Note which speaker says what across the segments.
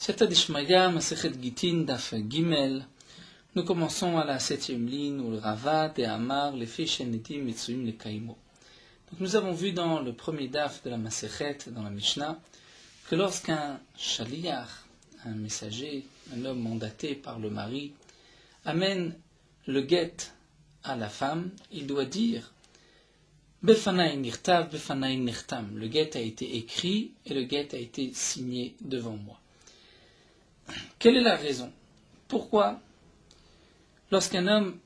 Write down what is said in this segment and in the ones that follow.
Speaker 1: Siyata Dishmaya, Masechet Gitin, Daf Gimel. Nous commençons à la 7e ligne où le Rava, de Amar, les fiches Netim, Metsuim, les Kaimo. Donc nous avons vu dans le premier Daf de la Masechet, dans la Mishnah, que lorsqu'un Shaliach, un messager, un homme mandaté par le mari, amène le guet à la femme, il doit dire Befanai nirtav, befanai nirtam. Le guet a été écrit et le guet a été signé devant moi. Quelle est la raison? Pourquoi, lorsqu'un homme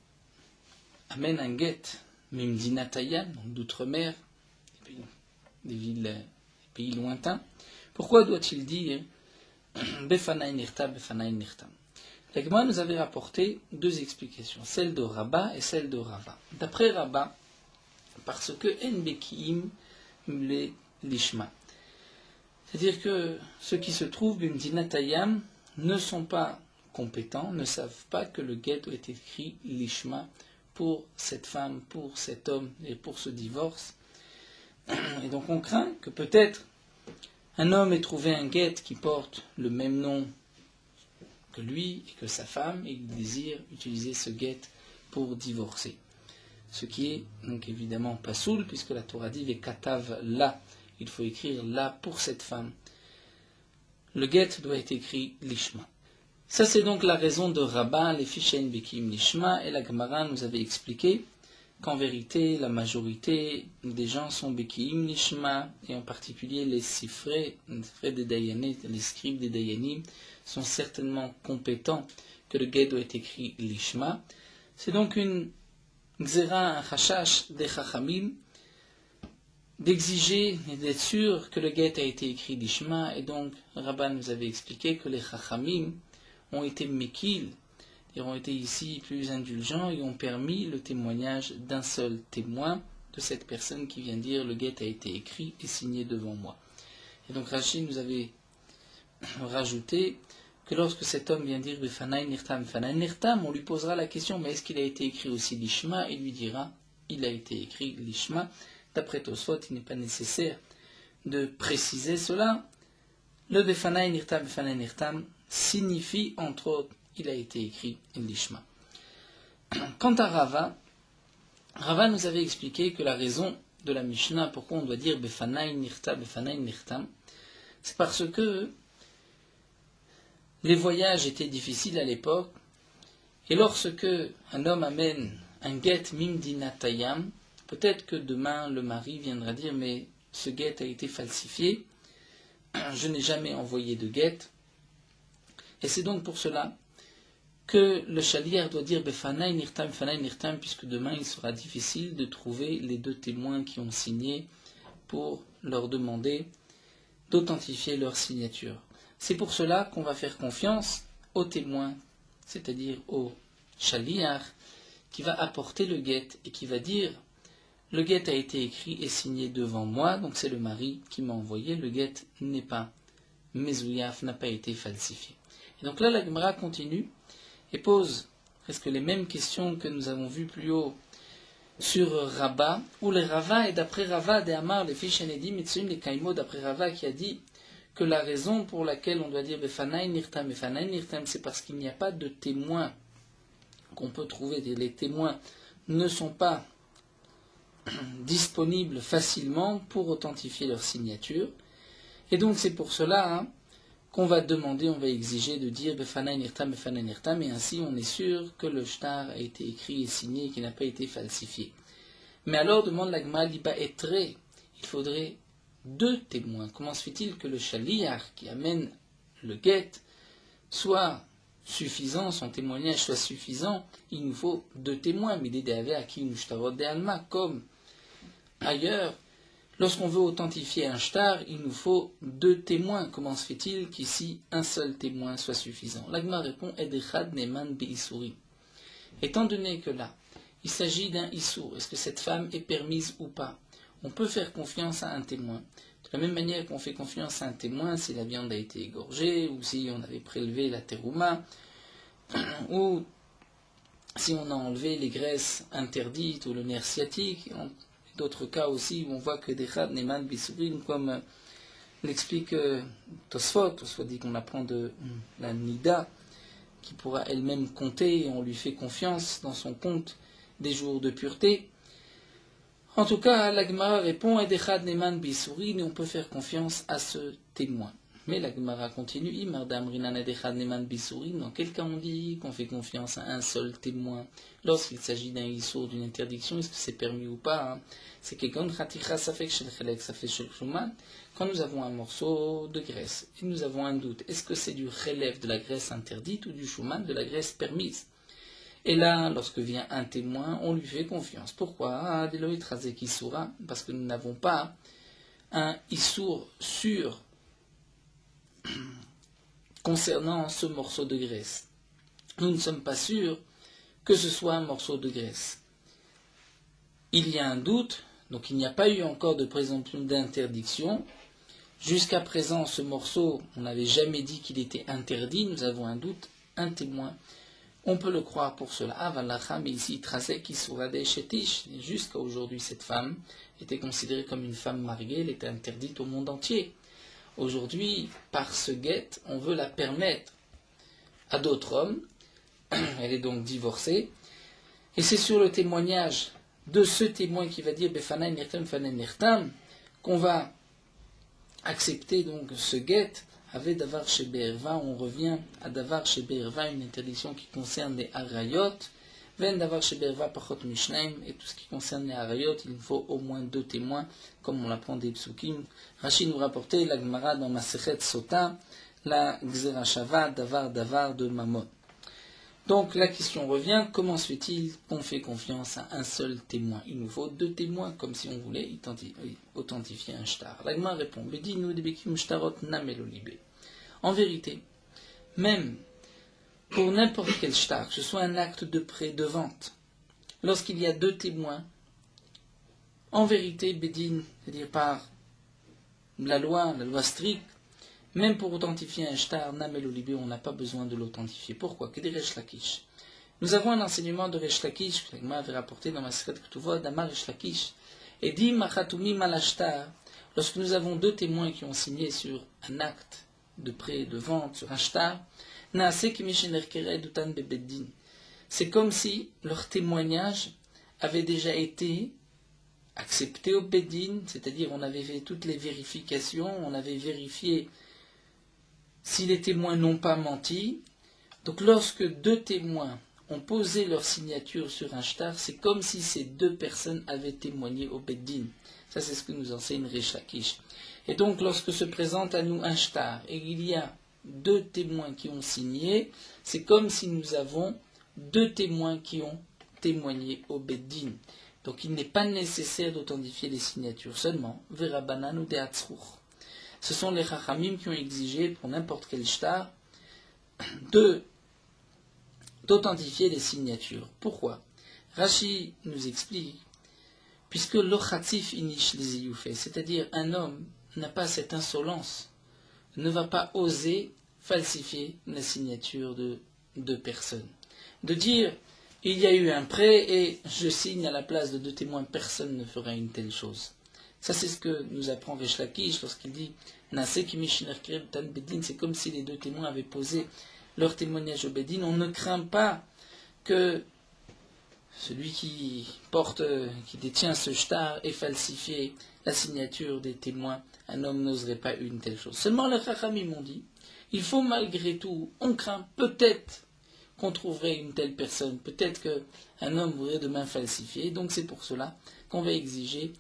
Speaker 1: amène un guet, Mimdinatayan, donc d'outre-mer, des villes, des pays lointains, pourquoi doit-il dire Befanai nirtav, befanai nirtam? La Gemara nous avait rapporté deux explications, celle de Rabba et celle de Rava. D'après Rabba, parce que En Bekiim le Lishma. C'est-à-dire que ceux qui se trouvent Bimdinatayam ne sont pas compétents, ne savent pas que le guet doit être écrit Lishma pour cette femme, pour cet homme et pour ce divorce. Et donc on craint que peut-être un homme ait trouvé un guet qui porte le même nom que lui et que sa femme, et il désire utiliser ce guet pour divorcer. Ce qui est donc évidemment pas soul, puisque la Torah dit Vekatav la, il faut écrire là pour cette femme. Le guet doit être écrit Lishma. Ça c'est donc la raison de Rabba, les Fishen Bekim Lishma, et la Gemara nous avait expliqué qu'en vérité la majorité des gens sont Bekim Lishma, et en particulier les Sifrei des Dayanim, les scribes des Dayanim, sont certainement compétents que le guet doit être écrit Lishma. C'est donc une Xera, un chashash des Chachamim, d'exiger et d'être sûr que le guet a été écrit Lishma, et donc Rabban nous avait expliqué que les Chachamim ont été mekil, ils ont été ici plus indulgents et ont permis le témoignage d'un seul témoin de cette personne qui vient dire le guet a été écrit et signé devant moi. Et donc Rashi nous avait rajouté que lorsque cet homme vient dire Befanai nirtam, Befanai nirtam, on lui posera la question mais est-ce qu'il a été écrit aussi Lishma? Il lui dira il a été écrit Lishma. D'après Tosfot, il n'est pas nécessaire de préciser cela. Le Befanai nirtam, Befanai nirtam signifie entre autres il a été écrit Lishma. Quant à Rava, Rava nous avait expliqué que la raison de la Mishnah pourquoi on doit dire Befanai nirtam, Befanai nirtam, c'est parce que les voyages étaient difficiles à l'époque, et lorsque un homme amène un guet mimdinatayam, peut-être que demain le mari viendra dire mais ce guet a été falsifié, je n'ai jamais envoyé de guet, et c'est donc pour cela que le shaliach doit dire befanai nirtam, puisque demain il sera difficile de trouver les deux témoins qui ont signé pour leur demander d'authentifier leur signature. C'est pour cela qu'on va faire confiance au témoin, c'est-à-dire au shaliach, qui va apporter le guet et qui va dire le guet a été écrit et signé devant moi, donc c'est le mari qui m'a envoyé, le guet n'est pas mezouyaf, n'a pas été falsifié. Et donc là la Gemara continue et pose presque les mêmes questions que nous avons vues plus haut sur Rabba, où les Rava, et d'après Rava, de Amar, les fiches Nedim, Metsuim, les Kaimo, d'après Rava qui a dit que la raison pour laquelle on doit dire Befanai nirtam, c'est parce qu'il n'y a pas de témoins qu'on peut trouver. Les témoins ne sont pas disponibles facilement pour authentifier leur signature. Et donc c'est pour cela qu'on va demander, on va exiger de dire Befanai nirtam, et ainsi on est sûr que le shtar a été écrit et signé et qu'il n'a pas été falsifié. Mais alors demande la Gemara liba etre, il faudrait deux témoins. Comment se fait-il que le shaliach qui amène le guet soit suffisant, son témoignage soit suffisant? Il nous faut deux témoins, comme ailleurs, lorsqu'on veut authentifier un shtar, il nous faut deux témoins. Comment se fait-il qu'ici un seul témoin soit suffisant? L'agma répond Edechad neman be'isurim. Étant donné que là, il s'agit d'un issour, est-ce que cette femme est permise ou pas? On peut faire confiance à un témoin. De la même manière qu'on fait confiance à un témoin si la viande a été égorgée, ou si on avait prélevé la terouma, ou si on a enlevé les graisses interdites ou le nerf sciatique. D'autres cas aussi où on voit que des chad neman bisurin, comme l'explique Tosfot dit qu'on apprend de la Nida, qui pourra elle-même compter, et on lui fait confiance dans son compte des jours de pureté. En tout cas, la Gemara répond Edechad Neman Bisurin, et on peut faire confiance à ce témoin. Mais la Gemara continue Imardam Rinan Edechad Neman Bisurin. Dans quel cas on dit qu'on fait confiance à un seul témoin lorsqu'il s'agit d'un issour, d'une interdiction? Est-ce que c'est permis ou pas, hein? C'est Kegon Khaticha Safek Shel Chelek Safek Shel Shuman. Quand nous avons un morceau de graisse et nous avons un doute, est-ce que c'est du relève de la graisse interdite ou du Shuman de la graisse permise? Et là, lorsque vient un témoin, on lui fait confiance. Pourquoi? Parce que nous n'avons pas un issour sûr concernant ce morceau de graisse. Nous ne sommes pas sûrs que ce soit un morceau de graisse. Il y a un doute, donc il n'y a pas eu encore de présomption d'interdiction. Jusqu'à présent, ce morceau, on n'avait jamais dit qu'il était interdit, nous avons un doute, un témoin. On peut le croire pour cela. Mais ici, jusqu'à aujourd'hui, cette femme était considérée comme une femme mariée, elle était interdite au monde entier. Aujourd'hui, par ce guet, on veut la permettre à d'autres hommes. Elle est donc divorcée. Et c'est sur le témoignage de ce témoin qui va dire Befana Nirtam Fanen Nirtam qu'on va accepter donc ce guet. Avec Davar chez Be'erva, on revient à Davar chez Be'erva, une interdiction qui concerne les Arayot. Ven Davar chez Be'erva Pachot Mishnaim, et tout ce qui concerne les Arayot, il faut au moins 2 témoins, comme on l'apprend des Psukim. Rashi nous rapportait la Gemara dans Masechet Sota, la Gzerashava, Davar de Mammon. Donc la question revient, comment se fait-il qu'on fait confiance à un seul témoin? Il nous faut 2 témoins, comme si on voulait authentifier un shtar. La Gemara répond, en vérité, même pour n'importe quel shtar, que ce soit un acte de prêt, de vente, lorsqu'il y a 2 témoins, en vérité, Bedin, c'est-à-dire par la loi stricte, même pour authentifier un shtar, Namel Olibé, on n'a pas besoin de l'authentifier. Pourquoi? Que des Resh Lakish. Nous avons un enseignement de Resh Lakish, que l'Agma avait rapporté dans ma Masechet Ketuvot, d'Amar Resh Lakish, et dit Machatumi Malashtar, lorsque nous avons 2 témoins qui ont signé sur un acte de prêt, de vente, sur un shtar, c'est comme si leur témoignage avait déjà été accepté au Beddin, c'est-à-dire on avait fait toutes les vérifications, on avait vérifié si les témoins n'ont pas menti. Donc lorsque 2 témoins ont posé leur signature sur un shtar, c'est comme si ces 2 personnes avaient témoigné au Beddin. Ça c'est ce que nous enseigne Resh Lakish. Et donc lorsque se présente à nous un shtar et il y a 2 témoins qui ont signé, c'est comme si nous avons 2 témoins qui ont témoigné au Beddin. Donc il n'est pas nécessaire d'authentifier les signatures seulement. Verabanan ou de Hatzruch. Ce sont les Chachamim qui ont exigé pour n'importe quel shtar d'authentifier les signatures. Pourquoi? Rashi nous explique, puisque l'ochatzif inish les iyufé, c'est-à-dire un homme n'a pas cette insolence, ne va pas oser falsifier la signature de 2 personnes. De dire, il y a eu un prêt et je signe à la place de 2 témoins, personne ne fera une telle chose. Ça c'est ce que nous apprend Resh Lakish lorsqu'il dit c'est comme si les 2 témoins avaient posé leur témoignage au Beddin. On ne craint pas que celui qui détient ce shtar ait falsifié la signature des témoins. Un homme n'oserait pas une telle chose. Seulement les Chachamim m'ont dit, il faut malgré tout, on craint peut-être qu'on trouverait une telle personne, peut-être qu'un homme voudrait demain falsifier, donc c'est pour cela qu'on va exiger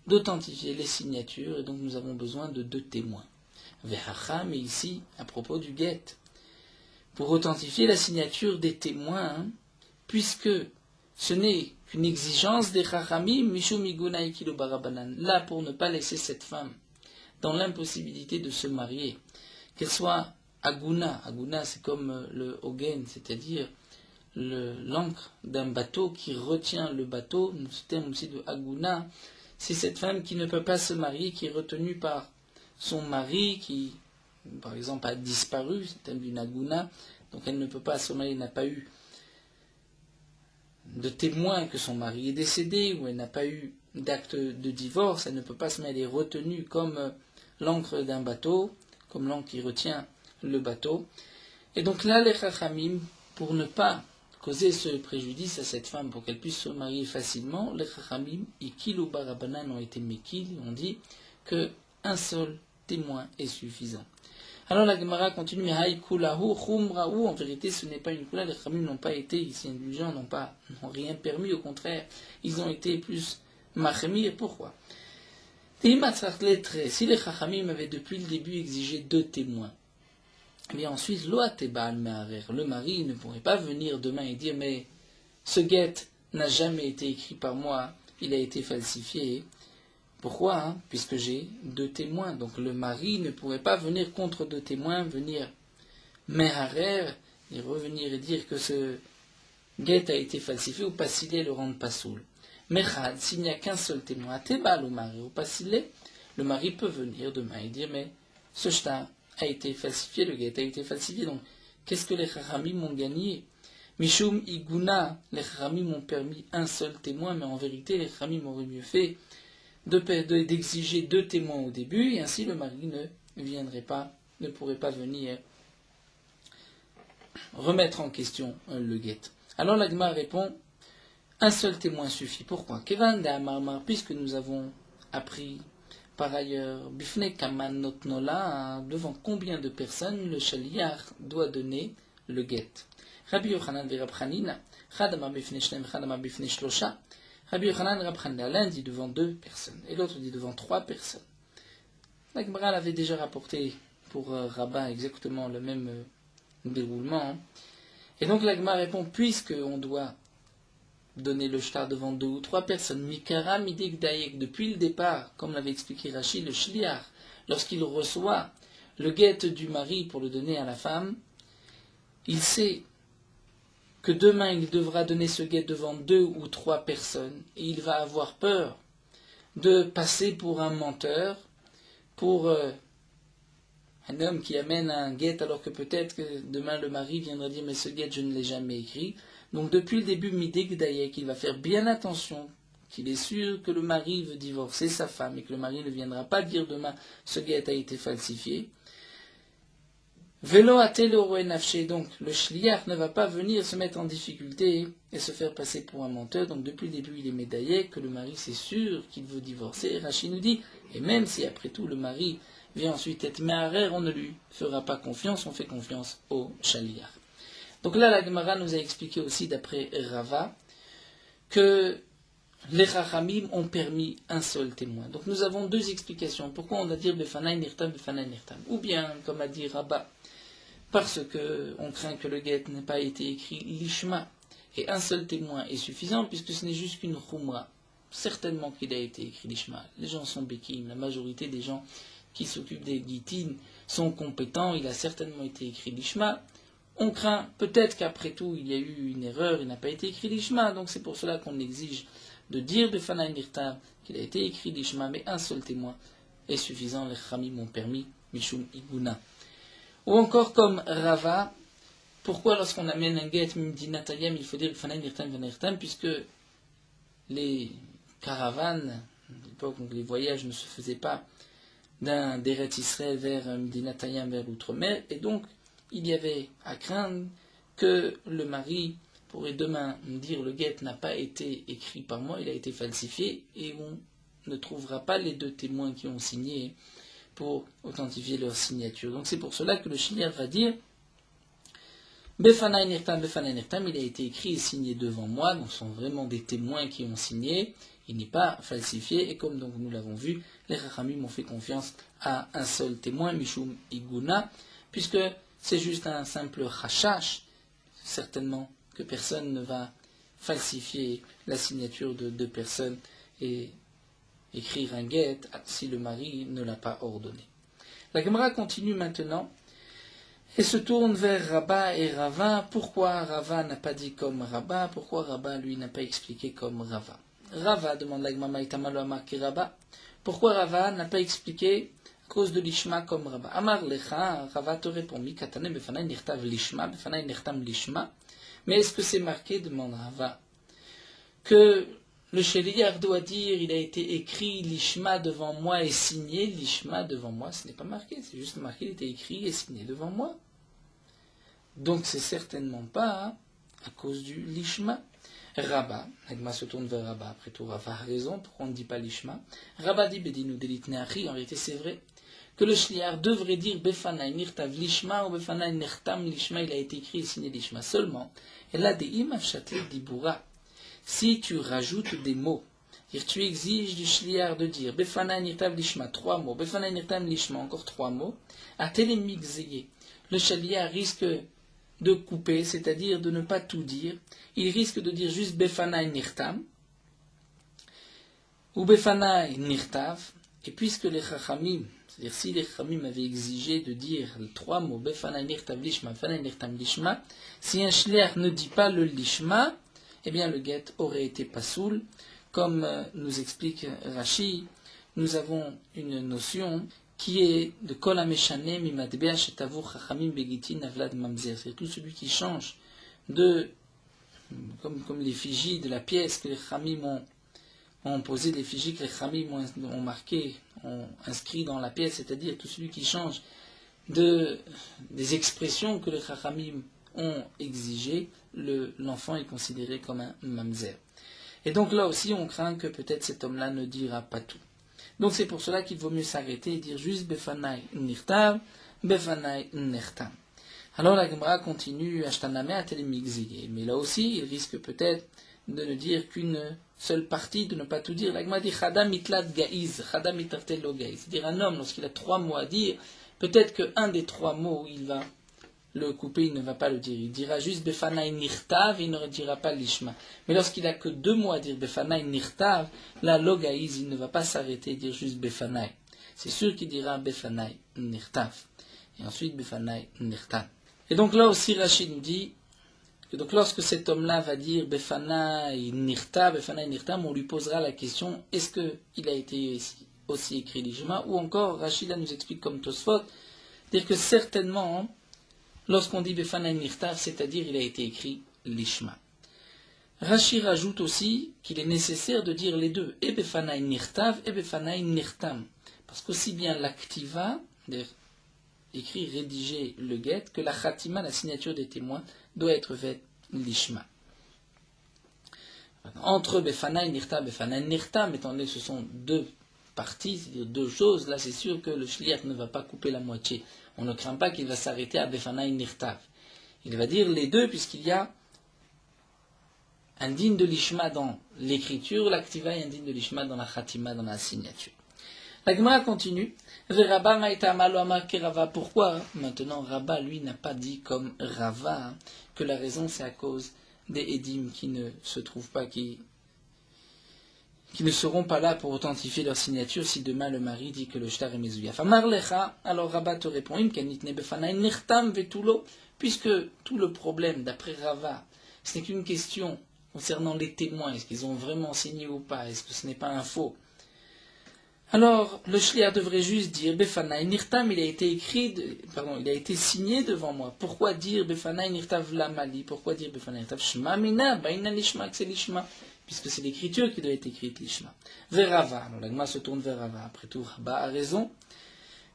Speaker 1: d'authentifier les signatures, et donc nous avons besoin de 2 témoins. Veracham, mais ici, à propos du guet, pour authentifier la signature des témoins, puisque ce n'est qu'une exigence des Chachamim, Mishum Iguna Ikilo Barabanan, là pour ne pas laisser cette femme dans l'impossibilité de se marier, qu'elle soit Aguna. Aguna, c'est comme le Hogen, c'est-à-dire l'encre d'un bateau qui retient le bateau, ce terme aussi de Aguna, c'est cette femme qui ne peut pas se marier, qui est retenue par son mari, qui, par exemple, a disparu, c'est le terme d'une Aguna, donc elle ne peut pas se marier, n'a pas eu de témoin que son mari est décédé, ou elle n'a pas eu d'acte de divorce, elle ne peut pas se marier, elle est retenue comme l'encre d'un bateau, comme l'encre qui retient le bateau. Et donc là, les Chachamim, pour ne pas causer ce préjudice à cette femme, pour qu'elle puisse se marier facilement, les Chachamim, Ikil ou Barabanan ont été Mekil, ont dit qu'un seul témoin est suffisant. Alors la Gemara continue, mais haïkulahu khumrahu, en vérité ce n'est pas une kula, les Chachamim n'ont pas été ici indulgents, n'ont rien permis, au contraire, ils ont été plus mahmir. Pourquoi? Si les Chachamim avaient depuis le début exigé 2 témoins, mais ensuite, le mari ne pourrait pas venir demain et dire, mais ce guet n'a jamais été écrit par moi, il a été falsifié. Pourquoi? Puisque j'ai 2 témoins. Donc le mari ne pourrait pas venir contre 2 témoins, venir meharer, et revenir et dire que ce guet a été falsifié, ou pasilé le rendre pasoul. Mechad, s'il n'y a qu'un seul témoin, tebal ou mari, ou pasilé, le mari peut venir demain et dire, mais ce shtar a été falsifié, le guet a été falsifié. Donc, qu'est-ce que les Chachamim ont gagné? Mishum Iguna, les Chachamim ont permis un seul témoin, mais en vérité, les Chachamim auraient mieux fait d'exiger 2 témoins au début, et ainsi le mari ne pourrait pas venir remettre en question le guet. Alors la Gemara répond, un seul témoin suffit. Pourquoi? Kevan de Amarmar, puisque nous avons appris par ailleurs, Bifne Kaman Notnola, devant combien de personnes le Shaliach doit donner le guet? Rabbi Yochanan ve Rab Chanina, Chadama Bifne Shnem, Chadama Bifne Shlosha. Rabbi Yochanan et Rab Chanina, l'un dit devant 2 personnes, et l'autre dit devant 3 personnes. La Gemara l'avait déjà rapporté pour Rabbin exactement le même déroulement. Et donc la Gemara répond, puisque on doit donner le shtar devant 2 ou 3 personnes, Mikara Midik Daïk, depuis le départ, comme l'avait expliqué Rachid, le shliach, lorsqu'il reçoit le guet du mari pour le donner à la femme, il sait que demain il devra donner ce guet devant 2 ou 3 personnes, et il va avoir peur de passer pour un menteur, pour un homme qui amène un guet alors que peut-être que demain le mari viendra dire mais ce guet je ne l'ai jamais écrit. Donc depuis le début, Midik Dayek, il va faire bien attention, qu'il est sûr que le mari veut divorcer sa femme et que le mari ne viendra pas dire demain ce guet a été falsifié. Velo atelo nafshe, donc le shliach ne va pas venir se mettre en difficulté et se faire passer pour un menteur. Donc depuis le début, il est médaillé que le mari c'est sûr qu'il veut divorcer. Rachid nous dit, et même si après tout le mari vient ensuite être meharer, on ne lui fera pas confiance, on fait confiance au shliach. Donc là, la Gemara nous a expliqué aussi, d'après Rava, que les Chachamim ont permis un seul témoin. Donc nous avons 2 explications. Pourquoi on va dire Befanaï Nirtam, Befanaï Nirtam? Ou bien, comme a dit Rabba, parce qu'on craint que le guet n'ait pas été écrit Lishma, et un seul témoin est suffisant, puisque ce n'est juste qu'une Khumra. Certainement qu'il a été écrit Lishma. Les gens sont békim, la majorité des gens qui s'occupent des guitines sont compétents, il a certainement été écrit Lishma. On craint peut-être qu'après tout, il y a eu une erreur, il n'a pas été écrit l'Ishma, donc c'est pour cela qu'on exige de dire Befanaï Nirtam qu'il a été écrit l'Ishma, mais un seul témoin est suffisant, les Chachamim m'ont permis, Mishum Iguna. Ou encore comme Rava, pourquoi lorsqu'on amène un guet Mimdinatayam, il faut dire Befanaï Nirtam, Befanaï Nirtam, puisque les caravanes, à l'époque où les voyages ne se faisaient pas d'un d'Eretz Israël vers Mimdinatayam, vers l'outre-mer, et donc il y avait à craindre que le mari pourrait demain dire le guet n'a pas été écrit par moi, il a été falsifié, et on ne trouvera pas les 2 témoins qui ont signé pour authentifier leur signature. Donc c'est pour cela que le shliach va dire Befanaï Nirtam, Befanaï Nirtam, il a été écrit et signé devant moi, donc ce sont vraiment des témoins qui ont signé, il n'est pas falsifié, et comme donc nous l'avons vu, les Chachamim ont fait confiance à un seul témoin, Mishum Iguna, puisque c'est juste un simple rachash, certainement que personne ne va falsifier la signature de 2 personnes et écrire un guet si le mari ne l'a pas ordonné. La Gemara continue maintenant et se tourne vers Rabba et Rava. Pourquoi Rava n'a pas dit comme Rabba? Pourquoi Rabba, lui, n'a pas expliqué comme Rava? Rava, demande la Gemara, Itamalo Amarki Rabba. Pourquoi Rava n'a pas expliqué à cause de l'ishma comme Rabba? Amar lecha, Rava te répond, Mikatane befanaï nirtav l'ishma, befanaï nirtam l'ishma. Mais est-ce que c'est marqué, demande Rava, que le sheliach doit dire, il a été écrit l'ishma devant moi et signé l'ishma devant moi. Ce n'est pas marqué, c'est juste marqué, il était écrit et signé devant moi. Donc c'est certainement pas à cause du lishma. Rabba, l'agma se tourne vers Rabba, après tout Rabba a raison, pourquoi on ne dit pas l'ishma. Rabba dit bedinu delitneachi, en réalité c'est vrai, que le shliach devrait dire befanai nirtav lishma ou befanai nirtam lishma, il a été écrit et signé lishma seulement. Et là, des imafshatle dibura, si tu rajoutes des mots, tu exiges du shliach de dire befanai nirtav lishma, 3 mots, befanai nirtam lishma, encore 3 mots, à telemixeye, le shliach risque de couper, c'est-à-dire de ne pas tout dire. Il risque de dire juste befanai nirtam ou befanai nirtav. Et puisque les chachamim, c'est-à-dire si les chachamim avaient exigé de dire les 3 mots befanai nirtav lishma, befanai nirtam lishma, si un shliach ne dit pas le lishma, eh bien le get aurait été pasoul. Comme nous explique Rashi, nous avons une notion qui est de kol hameshané mimatbea shetavur chachamim begitin avlad mamzer. C'est tout celui qui change de, comme l'effigie de la pièce que les chachamim ont posé, l'effigie que les chachamim ont marqué, ont inscrit dans la pièce, c'est-à-dire tout celui qui change des expressions que les chachamim ont exigées, l'enfant est considéré comme un mamzer. Et donc là aussi, on craint que peut-être cet homme-là ne dira pas tout. Donc c'est pour cela qu'il vaut mieux s'arrêter et dire juste befanai nirtav, befanai nertam. Alors la Gemara continue, ashtaname atelemigziye. Mais là aussi, il risque peut-être de ne dire qu'une seule partie, de ne pas tout dire. La Gemara dit chadam mitlat gaiz, chadam mitartel lo gaiz. C'est-à-dire un homme, lorsqu'il a 3 mots à dire, peut-être qu'un des 3 mots, il va le couper, il ne va pas le dire. Il dira juste befanai nirtav, il ne dira pas l'ishma. Mais lorsqu'il a que 2 mots à dire befanai nirtav, là, logaïs, il ne va pas s'arrêter et dire juste befanai. C'est sûr qu'il dira befanai nirtav. Et ensuite befanai nirtav. Et donc là aussi, Rachid nous dit que donc lorsque cet homme-là va dire befanai nirtav, befanai nirtav, on lui posera la question, est-ce qu'il a été aussi écrit l'ishma? Ou encore, Rachid nous explique comme Tosfot, dire que certainement, lorsqu'on dit befanai nirtav, c'est-à-dire il a été écrit l'ishma. Rashi rajoute aussi qu'il est nécessaire de dire les deux, et befanai nirtav et befanai nirtam. Parce qu'aussi bien l'activa, écrit, rédiger le get, que la khatima, la signature des témoins, doit être faite l'ishma. Entre befanai nirtav et befanai nirtam, étant donné que ce sont 2 parties, c'est-à-dire 2 choses, là c'est sûr que le shliach ne va pas couper la moitié. On ne craint pas qu'il va s'arrêter à befanai nirtav. Il va dire les deux puisqu'il y a un digne de l'ishma dans l'écriture, l'activa et un digne de l'ishma dans la khatima, dans la signature. La Gemara continue. Pourquoi maintenant Rabba, lui, n'a pas dit comme Rava que la raison c'est à cause des édim qui ne se trouvent pas, qui ne seront pas là pour authentifier leur signature si demain le mari dit que le shtar est mezuyaf. Alors Rabba te répond, puisque tout le problème d'après Rava, ce n'est qu'une question concernant les témoins, est-ce qu'ils ont vraiment signé ou pas, est-ce que ce n'est pas un faux? Alors le shliach devrait juste dire befanai nirtam, il a été signé devant moi. Pourquoi dire befanai nirtav lamali? Pourquoi dire befanai nirtav shma mina baina lishma, que c'est lishma? Puisque c'est l'écriture qui doit être écrite, l'ishma. Vers Rava, alors l'agma se tourne vers Rava. Après tout, Rabba a raison,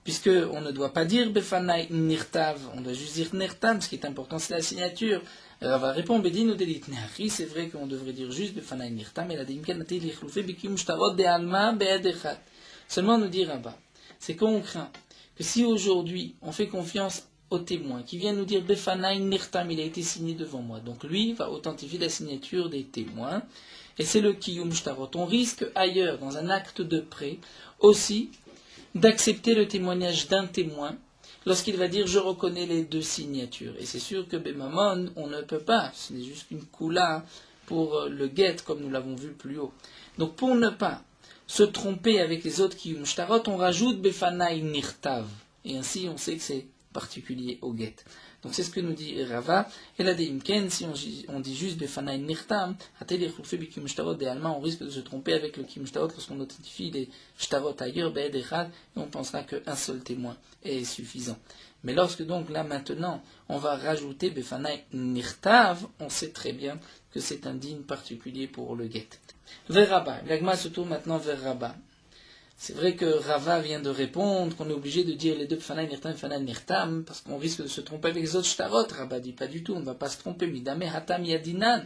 Speaker 1: puisque on ne doit pas dire befanai nirtav, on doit juste dire nirtam, ce qui est important c'est la signature. Rava répond, bedinu delitneachi, c'est vrai qu'on devrait dire juste befanai nirtam, et la dimken nati lichloufe bikim shtarot de alma be'ed echat. Seulement nous dit Rabba, c'est qu'on craint que si aujourd'hui on fait confiance au témoin qui vient nous dire befanai nirtam, il a été signé devant moi, donc lui va authentifier la signature des témoins, et c'est le kiyum shtarot. On risque ailleurs, dans un acte de prêt, aussi d'accepter le témoignage d'un témoin lorsqu'il va dire je reconnais les 2 signatures. Et c'est sûr que Bemamon, on ne peut pas, ce n'est juste une coula pour le get comme nous l'avons vu plus haut. Donc pour ne pas se tromper avec les autres kiyum shtarot, on rajoute befanai nirtav. Et ainsi on sait que c'est particulier au get. Donc c'est ce que nous dit Rava. Et la deimken, si on dit juste befanai nirtam, on risque de se tromper avec le kiyum shtarot lorsqu'on authentifie les shtarot ailleurs, be'ed echad, et on pensera qu'un seul témoin est suffisant. Mais lorsque donc là maintenant on va rajouter Befanai Nirtav, on sait très bien que c'est un digne particulier pour le get. Vers Rabba, l'agma se tourne maintenant vers Rabba. C'est vrai que Rava vient de répondre qu'on est obligé de dire les deux Befanai Nirtam, Befanai Nirtam, parce qu'on risque de se tromper avec les autres shtarot. Rabba dit pas du tout, on ne va pas se tromper. Midame Hatam Yadinan.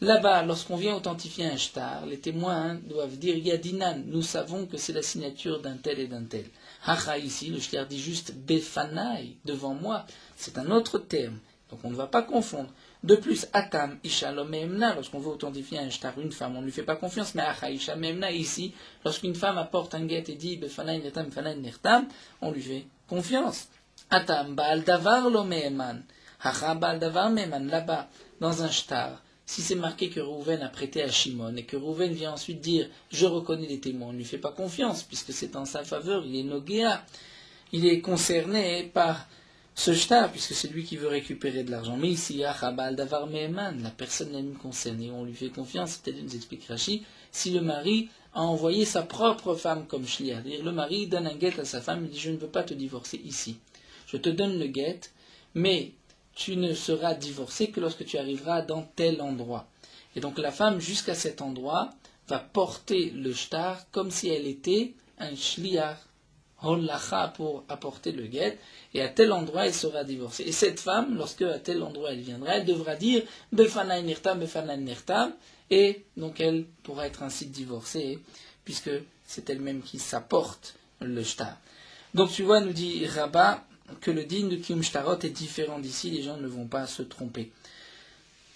Speaker 1: Là-bas, lorsqu'on vient authentifier un shtar, les témoins doivent dire Yadinan. Nous savons que c'est la signature d'un tel et d'un tel. Hacha ici, le shtar dit juste Befanai, devant moi. C'est un autre terme. Donc on ne va pas confondre. De plus, Atam, Isha, Lomemna, lorsqu'on veut authentifier un shtar, une femme, on ne lui fait pas confiance, mais Acha, Isha, Memna, ici, lorsqu'une femme apporte un guet et dit Befanai Nertam, Befanai Nertam, on lui fait confiance. Atam, Baal Davar, Lomeman, Hacha, Baal Davar, Meman, là-bas, dans un shtar. Si c'est marqué que Rouven a prêté à Shimon et que Rouven vient ensuite dire je reconnais les témoins, on ne lui fait pas confiance puisque c'est en sa faveur, il est Nogéa, il est concerné par ce shtar puisque c'est lui qui veut récupérer de l'argent. Mais ici, Achabal Davar Meheman, la personne n'est même concernée, on lui fait confiance. C'est-à-dire, nous explique Rashi, si le mari a envoyé sa propre femme comme shliach, c'est-à-dire le mari donne un guet à sa femme, il dit je ne veux pas te divorcer ici, je te donne le guet, mais tu ne seras divorcé que lorsque tu arriveras dans tel endroit. Et donc la femme, jusqu'à cet endroit, va porter le shtar comme si elle était un shliach, hollacha, pour apporter le guet, et à tel endroit elle sera divorcée. Et cette femme, lorsque à tel endroit elle viendra, elle devra dire Befanai Nirtam, Befanai Nirtam, et donc elle pourra être ainsi divorcée, puisque c'est elle-même qui s'apporte le shtar. Donc tu vois, nous dit Rabat, que le digne de Kiyum Shtarot est différent d'ici, les gens ne vont pas se tromper.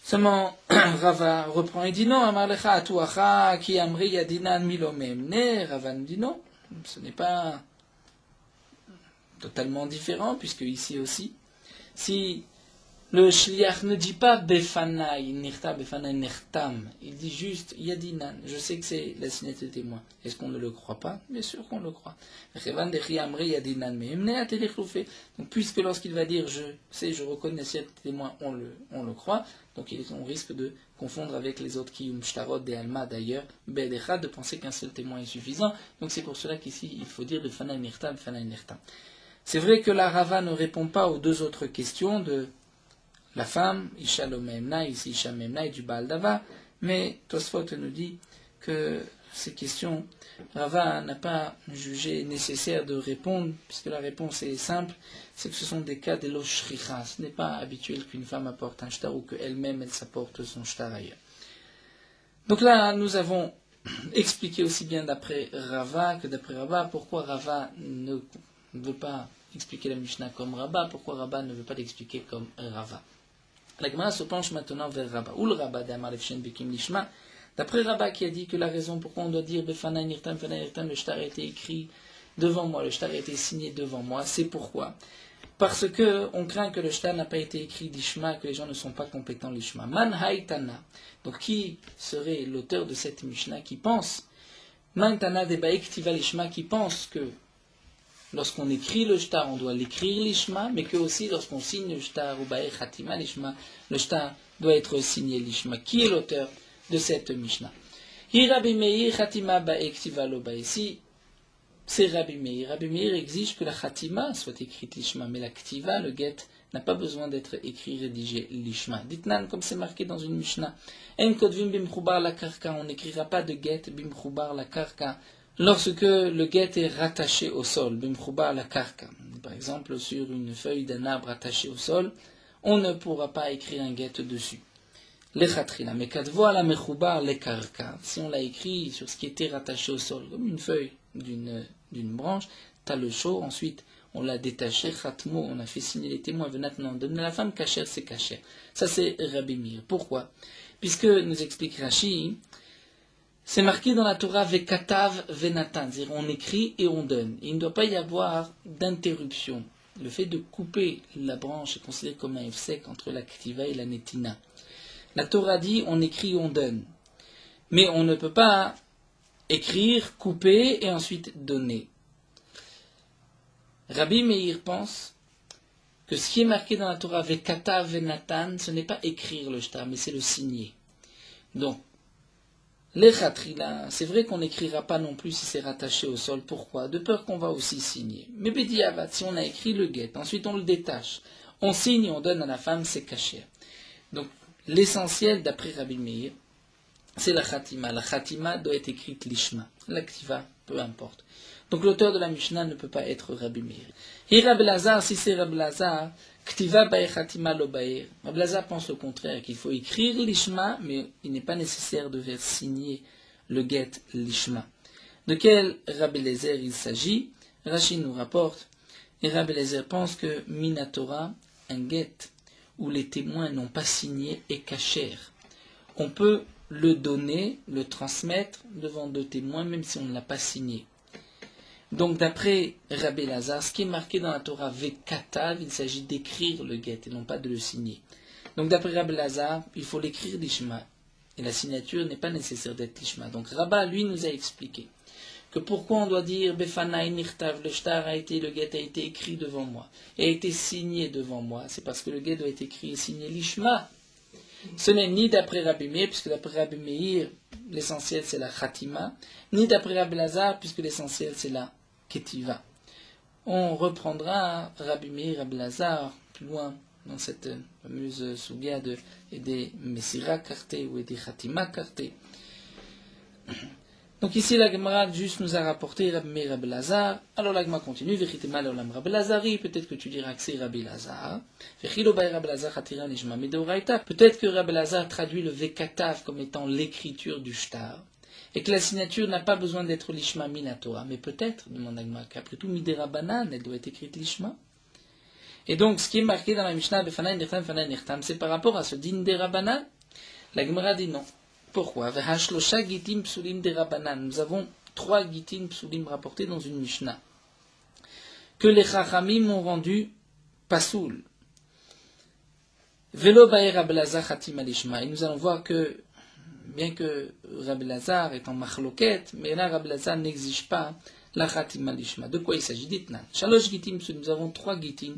Speaker 1: Seulement, Rava reprend et dit non, Amarlecha Atuacha, Ki Amri Yadinan Milomemne, Rava nous dit non, ce n'est pas totalement différent, puisque ici aussi, si le shliach ne dit pas Befanai Nirta, Befanai Nirtam, il dit juste Yadinan, je sais que c'est la signature de témoin. Est-ce qu'on ne le croit pas? Bien sûr qu'on le croit. Donc puisque lorsqu'il va dire je sais, je reconnais la signature de témoin, on le croit, donc on risque de confondre avec les autres Kiyum Shtarot des Alma d'ailleurs, Bedecha, de penser qu'un seul témoin est suffisant. Donc c'est pour cela qu'ici il faut dire Befanai Nirtam, Befanai Nirtam. C'est vrai que la Rava ne répond pas aux deux autres questions de la femme, Isha Lomemna, ici Isha Memna et du Baal Dava, mais Tosfot nous dit que ces questions, Rava n'a pas jugé nécessaire de répondre, puisque la réponse est simple, c'est que ce sont des cas de l'oshricha. Ce n'est pas habituel qu'une femme apporte un shtar ou qu'elle-même elle s'apporte son shtar ailleurs. Donc là, nous avons expliqué aussi bien d'après Rava que d'après Rava pourquoi Rava ne veut pas expliquer la Mishnah comme Rava, pourquoi Rava ne veut pas l'expliquer comme Rava. La Gemara se penche maintenant vers Rabba. Ou le Rabba d'Amar Lefshen Bekim Lishma. D'après Rabba qui a dit que la raison pourquoi on doit dire Befanai Nirtam, Befanai Nirtam, le shtar a été écrit devant moi, le shtar a été signé devant moi, c'est pourquoi. Parce que on craint que le shtar n'a pas été écrit d'Ishma, que les gens ne sont pas compétents l'Ishma. Man Haïtana. Donc qui serait l'auteur de cette Mishnah qui pense Man Tana de Baïk Tiva l'Ishma qui pense que lorsqu'on écrit le shtar, on doit l'écrire l'ishma, mais que aussi lorsqu'on signe le shtar, ou bae khatima l'ishma, le shtar doit être signé l'ishma. Qui est l'auteur de cette Mishnah? Hi Rabbi Meir khatima bae ktiva lo bae. Si c'est Rabbi Meir. Rabbi Meir exige que la khatima soit écrite l'ishma, mais la ktiva, le get, n'a pas besoin d'être écrit, rédigé l'ishma. Ditnan, comme c'est marqué dans une Mishnah, en kodvim bimchubar la karka, on n'écrira pas de get bimchubar la karka, lorsque le get est rattaché au sol, bimchubar la karka, par exemple sur une feuille d'un arbre attachée au sol, on ne pourra pas écrire un get dessus. Lechatrila, mais kadvo la mechubar le karka, si on l'a écrit sur ce qui était rattaché au sol, comme une feuille d'une branche, t'as le chaud, ensuite on l'a détaché, khatmo, on a fait signer les témoins, maintenant donne à la femme, kacher c'est kacher. Ça c'est Rabbi Meir. Pourquoi? Puisque nous explique Rashi, c'est marqué dans la Torah Vekatav Venatan, c'est-à-dire on écrit et on donne. Et il ne doit pas y avoir d'interruption. Le fait de couper la branche est considéré comme un efsek entre la ktiva et la netina. La Torah dit on écrit et on donne. Mais on ne peut pas écrire, couper et ensuite donner. Rabbi Meir pense que ce qui est marqué dans la Torah Vekatav Venatan, ce n'est pas écrire le shtar, mais c'est le signer. Donc, Les khatrila, c'est vrai qu'on n'écrira pas non plus si c'est rattaché au sol. Pourquoi? De peur qu'on va aussi signer. Mais bediavat, si on a écrit le guet, ensuite on le détache, on signe, on donne à la femme, c'est caché. Donc, l'essentiel d'après Rabbi Meir, c'est la khatima. La khatima doit être écrite lishma. L'activa, peu importe. Donc, l'auteur de la Mishnah ne peut pas être Rabbi Meir. Et Rabbi Lazar, si c'est Rabbi Lazar, ktiva bae khatima lo bae. Rabbi Lazar pense au contraire, qu'il faut écrire lishma, mais il n'est pas nécessaire de faire signer le get lishma. De quel Rabbi Lezer il s'agit? Rachid nous rapporte, et Rabbi Lezer pense que Minatora, un get, où les témoins n'ont pas signé est cachère. On peut le donner, le transmettre devant deux témoins, même si on ne l'a pas signé. Donc d'après Rabbi Lazar, ce qui est marqué dans la Torah Vekatav, il s'agit d'écrire le get et non pas de le signer. Donc d'après Rabbi Lazar, il faut l'écrire l'ishma. Et la signature n'est pas nécessaire d'être l'ishma. Donc Rabba, lui, nous a expliqué que pourquoi on doit dire Befanaï Nirtav, le shtar a été, le get a été écrit devant moi, et a été signé devant moi. C'est parce que le get doit être écrit et signé l'ishma. Ce n'est ni d'après Rabbi Meir, puisque d'après Rabbi Meir, l'essentiel c'est la khatima, ni d'après Rabbi Lazar, puisque l'essentiel c'est la ketiva. On reprendra Rabbi Meir, Rabbi Lazar, plus loin, dans cette fameuse souga des Messira karté ou des Khatima karté. Donc ici, la Gemara juste nous a rapporté Rabbi Meir, Rabbi Lazar. Alors la Gemara continue, Vechitema leolam Rabbi Lazari, peut-être que tu diras que c'est Rabbi Lazar. Vechilo bay Rabbi Lazar hatira nishma medoraita. Peut-être que Rabbi Lazar traduit le Vekatav comme étant l'écriture du shtar. Et que la signature n'a pas besoin d'être l'ishma minatora. Mais peut-être, demande la Gemara, qu'après tout, midera banan, elle doit être écrite l'ishma. Et donc, ce qui est marqué dans la Mishnah, Befanai nirtam, fanai nirtam, c'est par rapport à ce din dera banan. La Gemara dit non. Pourquoi? Nous avons 3 gitim psulim rapportés dans une Mishnah que les Chachamim ont rendu pasoul. Velo bae Rabbi Lazar chatim alishma. Et nous allons voir que, bien que Rabbi Lazar est en machloket, mais là Rabbi Lazar n'exige pas la chatim alishma. De quoi il s'agit? Dites-nous. Shalosh gitim psulim. Nous avons 3 gitim,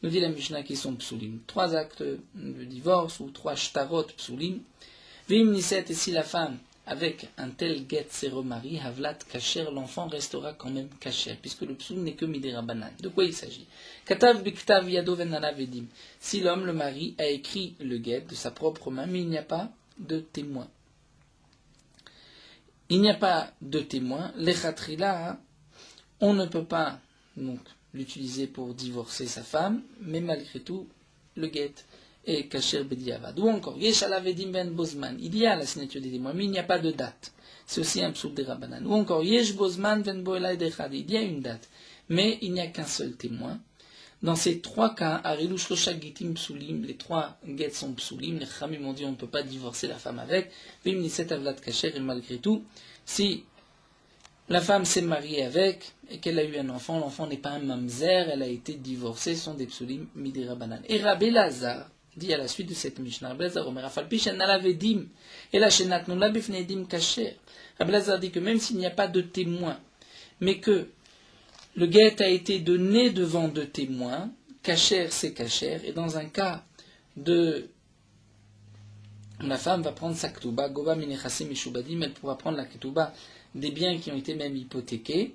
Speaker 1: nous dit la Mishnah, qui sont psulim. 3 actes de divorce ou 3 shtarot psulim. Vim niset, et si la femme, avec un tel get, s'est remariée, havlat kacher, l'enfant restera quand même kacher, puisque le psoul n'est que midera banan. De quoi il s'agit? Katav biktav yado venana vedim. Si l'homme, le mari, a écrit le get de sa propre main, mais il n'y a pas de témoin. Il n'y a pas de témoin. Lechatrila, on ne peut pas donc l'utiliser pour divorcer sa femme, mais malgré tout, le get et Kacher Bediavad. Ou encore, Yesh ben Bozman, il y a la signature des témoins, mais il n'y a pas de date. C'est aussi un psoul de Rabbanan. Ou encore, Yesh Bozman ben Boelay Dechad, il y a une date, mais il n'y a qu'un seul témoin. Dans ces 3 cas, Arilu Shlosha Gitim Psulim, les 3 guets sont Psulim, les Khamim m'ont dit on ne peut pas divorcer la femme avec, Vim Niset Avlat Kacher, et malgré tout, si la femme s'est mariée avec et qu'elle a eu un enfant, l'enfant n'est pas un mamzer, elle a été divorcée, ce sont des Psulim Midi Rabbanan. Et Rabbi Lazar dit à la suite de cette Mishnah, Rabbi Lazar dit que même s'il n'y a pas de témoin, mais que le guet a été donné devant 2 témoins, kacher c'est kacher, et dans un cas de la femme va prendre sa ketouba, goba minechasim mishubadim, elle pourra prendre la ketouba des biens qui ont été même hypothéqués.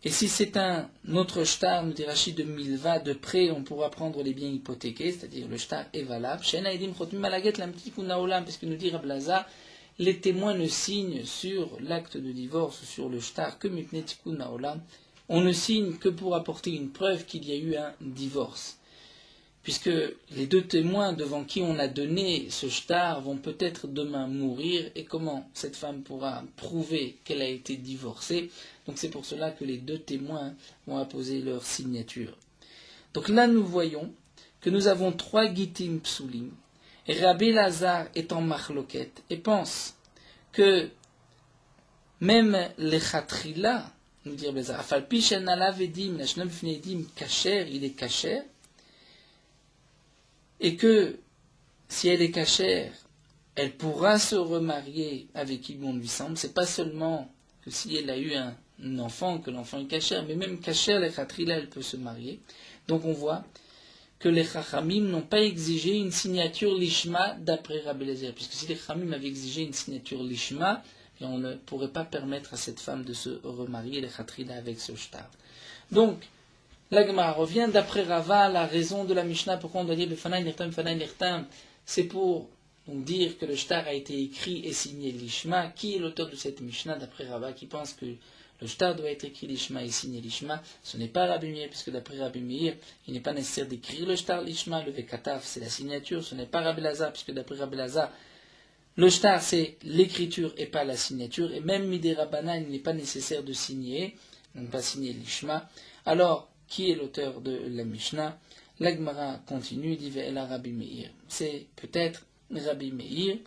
Speaker 1: Et si c'est un autre shtar, nous dit Rachid de Milva, de près, on pourra prendre les biens hypothéqués, c'est-à-dire le shtar est valable. Puisque nous dit Rabbi Lazar, les témoins ne signent sur l'acte de divorce, sur le shtar, que mipnei tikkun haolam. On ne signe que pour apporter une preuve qu'il y a eu un divorce. Puisque les 2 témoins devant qui on a donné ce shtar vont peut-être demain mourir, et comment cette femme pourra prouver qu'elle a été divorcée? Donc c'est pour cela que les 2 témoins vont apposer leur signature. Donc là nous voyons que nous avons 3 gitim psulim, et Rabbi Lazar est en machloket, et pense que même les chatrila, nous dit Rabbi Lazar, afalpi shenala vedim, nashnam fnedim kacher, il est kacher, et que si elle est cachère, elle pourra se remarier avec qui bon lui semble. C'est pas seulement que si elle a eu un enfant, que l'enfant est cachère, mais même cachère, les khatrila, elle peut se marier. Donc on voit que les chachamim n'ont pas exigé une signature lishma d'après Rabbi Eliezer, puisque si les chachamim avaient exigé une signature lishma, et on ne pourrait pas permettre à cette femme de se remarier, les khatrila, avec ce shtar. Donc, la Gemara revient, d'après Rava, la raison de la Mishnah, pourquoi on doit dire Befanaï Nirtam, c'est pour donc, dire que le shtar a été écrit et signé l'ishma. Qui est l'auteur de cette Mishnah, d'après Rava, qui pense que le shtar doit être écrit l'ishma et signé l'ishma? Ce n'est pas Rabbi Meir, puisque d'après Rabbi Meir, il n'est pas nécessaire d'écrire le shtar l'ishma, le vekatav, c'est la signature. Ce n'est pas Rabbi Lazar, puisque d'après Rabbi Lazar, le shtar c'est l'écriture et pas la signature. Et même Midei Rabbanan, il n'est pas nécessaire de signer, donc pas signer l'ishma. Alors, qui est l'auteur de la Mishnah? La Gemara continue, dit Ve'ela Rabbi Meir. C'est peut-être Rabbi Meir.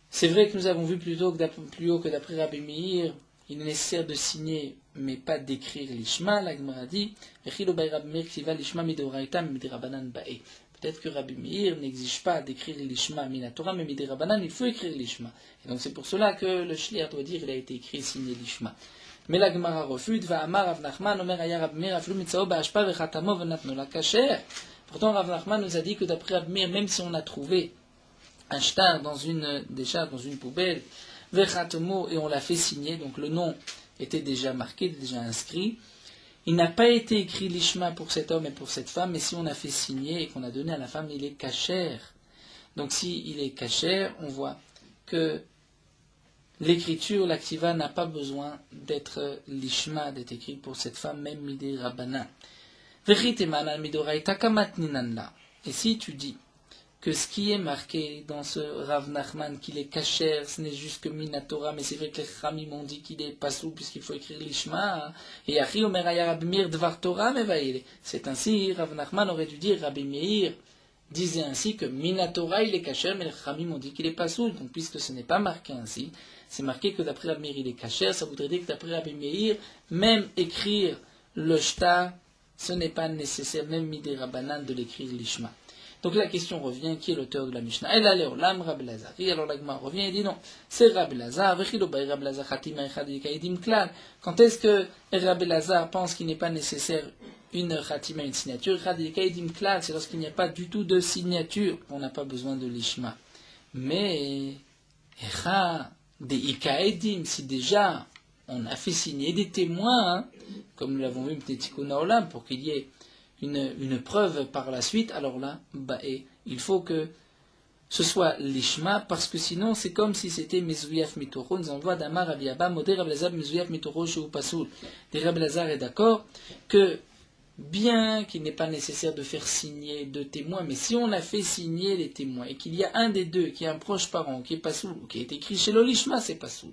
Speaker 1: C'est vrai que nous avons vu plus haut que d'après Rabbi Meir, il est nécessaire de signer, mais pas d'écrire l'ishma. La Gemara dit peut-être que Rabbi Meir n'exige pas d'écrire l'ishma minatora, mais midei Rabbanan, il faut écrire l'ishma. Et donc c'est pour cela que le shliach doit dire qu'il a été écrit et signé l'ishma. Mais la Gemara refute, va amar Rav Nachman, omer aya Rabbi Meir, aflu mitzao ba'ashpa vechatamo venatno la kasher. Pourtant Rav Nachman nous a dit que d'après Rabbi Meir, même si on a trouvé un shtar dans une poubelle, vechatamo, et on l'a fait signer, donc le nom était déjà marqué, déjà inscrit, il n'a pas été écrit l'ishma pour cet homme et pour cette femme, mais si on a fait signer et qu'on a donné à la femme, il est kasher. Donc si il est kasher, on voit que l'écriture, l'activa, n'a pas besoin d'être l'ishma, d'être écrit pour cette femme, même midei Rabbanan. Et si tu dis que ce qui est marqué dans ce Rav Nachman, qu'il est kasher, ce n'est juste que minatora, mais c'est vrai que les Khamim m'ont dit qu'il est pasou puisqu'il faut écrire l'ishma, et Achi Omer aya Rabbi Meir dvar Torah mevaïle. C'est ainsi, Rav Nachman aurait dû dire, Rabbi Meir disait ainsi que minatora il est kasher, mais les Khamim m'ont dit qu'il est pasou. Donc puisque ce n'est pas marqué ainsi, c'est marqué que d'après Rabbi Meir il est kasher, ça voudrait dire que d'après Rabbi Meir, même écrire le shtar, ce n'est pas nécessaire, même midei Rabbanan, de l'écrire l'ishma. Donc la question revient, qui est l'auteur de la Mishnah? Elle allait au Lam, Rabbi Lazar. Et alors la Gemara revient et dit non, c'est Rabbi Lazar. Quand est-ce que Rabbi Lazar pense qu'il n'est pas nécessaire une khatima, une signature? C'est lorsqu'il n'y a pas du tout de signature, on n'a pas besoin de l'ishma. Mais, des ikaedim, si déjà on a fait signer des témoins, comme nous l'avons vu, pour qu'il y ait une preuve par la suite, alors là, il faut que ce soit l'ishma, parce que sinon c'est comme si c'était Mezouyaf Mitoro. Nous envoie d'Amar Rabbi Abba, Modé Rabbi Lazar, Mezouyaf Mitoro, Sheu Pasoul. Rabbi Lazar est d'accord que, bien qu'il n'est pas nécessaire de faire signer deux témoins, mais si on a fait signer les témoins, et qu'il y a un des deux qui est un proche parent, qui est Pasoul, ou qui est écrit chez l'Olishma, c'est Pasoul.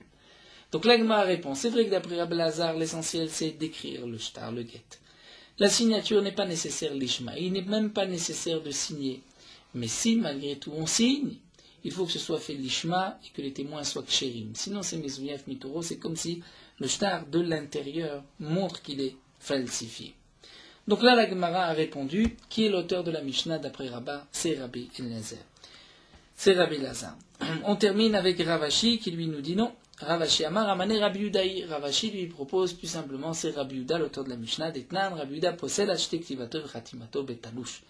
Speaker 1: Donc l'Agma répond, c'est vrai que d'après Rabbi Lazar, l'essentiel c'est d'écrire le shtar, le get. La signature n'est pas nécessaire l'ishma, il n'est même pas nécessaire de signer. Mais si, malgré tout, on signe, il faut que ce soit fait l'ishma et que les témoins soient kshérim. Sinon, c'est Mezouyaf Mitoro, c'est comme si le shtar de l'intérieur montre qu'il est falsifié. Donc là, la Gemara a répondu, qui est l'auteur de la Mishnah d'après Rabba? C'est Rabbi Eliezer. C'est Rabbi Lazar. On termine avec Ravashi qui lui nous dit non. Ravashi Amar Amane Rabbi Yudaï. Ravashi lui propose plus simplement, c'est Rabbi Yuda, l'auteur de la Mishnah, d'Etnan. Rabbi Yuda possède acheté ktivato v'chatimato betalouche.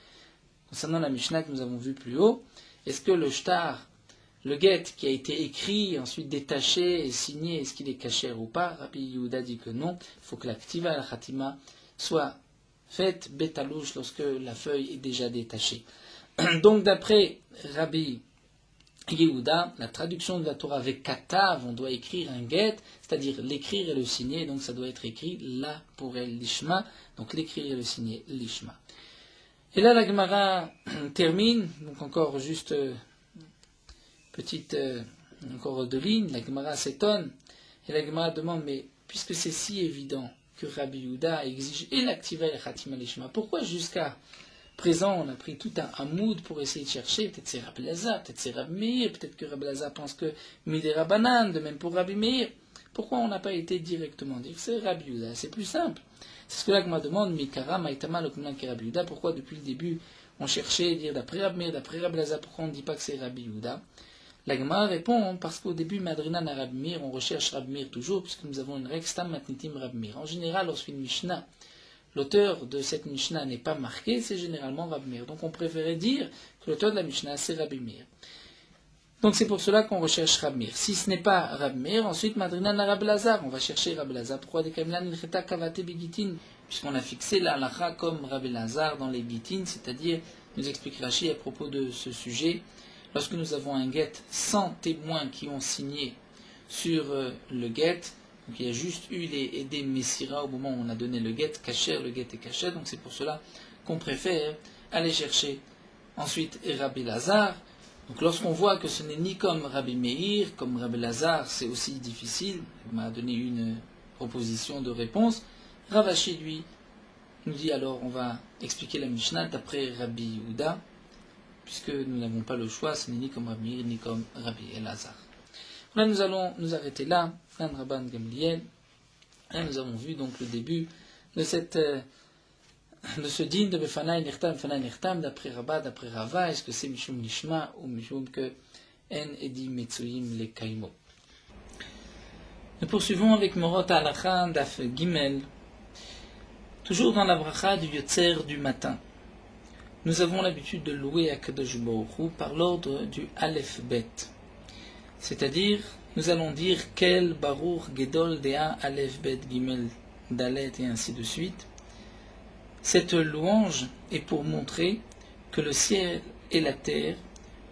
Speaker 1: Concernant la Mishnah que nous avons vue plus haut, est-ce que le shtar, le get qui a été écrit, ensuite détaché et signé, est-ce qu'il est kasher ou pas? Rabbi Yuda dit que non. Il faut que la ktiva, la khatima, soit faite betalouche lorsque la feuille est déjà détachée. Donc d'après Rabbi Yehuda, la traduction de la Torah avec katav, on doit écrire un get, c'est-à-dire l'écrire et le signer, donc ça doit être écrit là pour elle l'ishma, donc l'écrire et le signer l'ishma. Et là la Gemara termine, donc encore juste petite, encore deux lignes, la Gemara s'étonne, et la Gemara demande, mais puisque c'est si évident que Rabbi Yehuda exige et l'activa et la khatima l'ishma, pourquoi jusqu'à présent, on a pris tout un mood pour essayer de chercher, peut-être c'est Rabbi Lazar, peut-être c'est Rabbi Meir, peut-être que Rabbi Lazar pense que midei Rabbanan, de même pour Rabbi Meir. Pourquoi on n'a pas été directement dire c'est Rabbi Yehuda? C'est plus simple. C'est ce que là que me demande Mikara, Maïtama, le Kumlan qui est Rabbi Yehuda. Pourquoi depuis le début on cherchait à dire d'après Rabbi Meir, d'après Rabbi Lazar, pourquoi on ne dit pas que c'est Rabbi Yehuda? La Gemara répond parce qu'au début, Madrinan à Rabbi Meir, on recherche Rabbi Meir toujours, puisque nous avons une règle Stam Matnitim Rabbi Meir. En général, lorsqu'une Mishnah, l'auteur de cette Mishnah n'est pas marqué, c'est généralement Rabbi Meir. Donc on préférait dire que l'auteur de la Mishnah, c'est Rabbi Meir. Donc c'est pour cela qu'on recherche Rab Meir. Si ce n'est pas Rab Meir, ensuite Madrinan la Rab Lazar, on va chercher Rab Lazar. Pourquoi des Kamilan il Kavate Begitin? Puisqu'on a fixé la halakha comme Rab Lazar dans les Gitin, c'est-à-dire, nous explique Rashi à propos de ce sujet, lorsque nous avons un guet sans témoins qui ont signé sur le guet, donc il y a juste eu les Edé Messira au moment où on a donné le guet, Kacher, le guet est Kacher, donc c'est pour cela qu'on préfère aller chercher ensuite Rabbi Lazar. Donc lorsqu'on voit que ce n'est ni comme Rabbi Meir, comme Rabbi Lazar, c'est aussi difficile, il m'a donné une proposition de réponse, Rav Ashi, lui, nous dit alors on va expliquer la Mishnah d'après Rabbi Yehuda, puisque nous n'avons pas le choix, ce n'est ni comme Rabbi Meir, ni comme Rabbi Elazar. Là nous allons nous arrêter là, Rabban Gamliel. Là nous avons vu donc le début de ce din de Befanai Nechtam, d'après Rabba, d'après Rava. Est-ce que c'est Mishum Nishma ou Mishum que En Edi Metsuim le Kaimo? Nous poursuivons avec Morot Halacha Daf Gimel, toujours dans la bracha du Yotzer du matin. Nous avons l'habitude de louer Akadosh Baruch Hu par l'ordre du Aleph Bet. C'est-à-dire, nous allons dire Kel Baruch Gedol Dea Aleph Bet Gimel Dalet et ainsi de suite. Cette louange est pour montrer que le ciel et la terre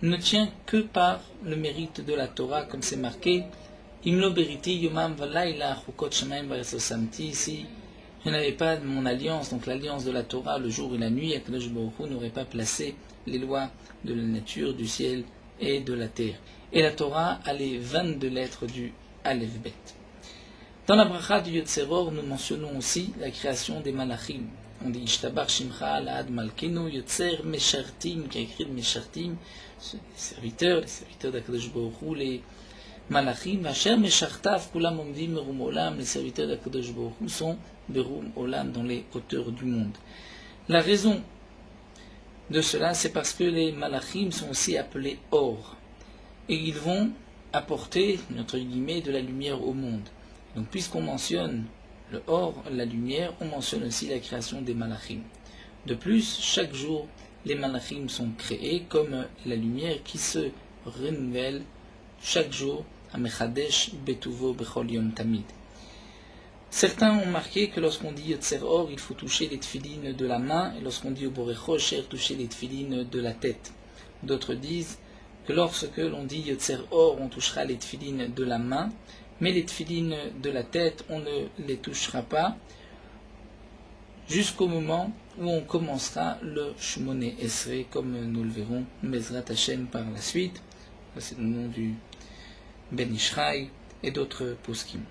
Speaker 1: ne tient que par le mérite de la Torah, comme c'est marqué Imlo Beriti Yomam Valaila Chukot Shemaim Varesosamti. Si je n'avais pas mon alliance, donc l'alliance de la Torah, le jour et la nuit, Akadosh Baruch Hu n'aurait pas placé les lois de la nature, du ciel et de la terre. Et la Torah a les 22 lettres du Aleph Bet. Dans la bracha du Yotzeror, nous mentionnons aussi la création des Malachim. On dit Ishtabar Shimcha Alad Malkenu Yotzer Meshartim, qui a écrit Meshartim, les serviteurs d'Akadosh Baruch Hu, les Malachim, Asher Meshartav Kulam Omdim Berum Olam, les serviteurs d'Akadosh Baruch Hu sont Berum Olam, dans les hauteurs du monde. La raison de cela, c'est parce que les Malachim sont aussi appelés Or, et ils vont apporter, entre guillemets, de la lumière au monde. Donc puisqu'on mentionne le Or, la lumière, on mentionne aussi la création des Malachim. De plus, chaque jour, les Malachim sont créés comme la lumière qui se renouvelle chaque jour, à Mechadesh Betuvo Bechol Yom Tamid. Certains ont marqué que lorsqu'on dit Yotzer Or, il faut toucher les tefilines de la main, et lorsqu'on dit au Borechocher, toucher les tefilines de la tête. D'autres disent que lorsque l'on dit Yotzer Or, on touchera les tefilines de la main, mais les tefilines de la tête, on ne les touchera pas jusqu'au moment où on commencera le Shmoné Esrei, comme nous le verrons, Bezrat Hashem par la suite. C'est le nom du Ben Ishraï et d'autres poskim.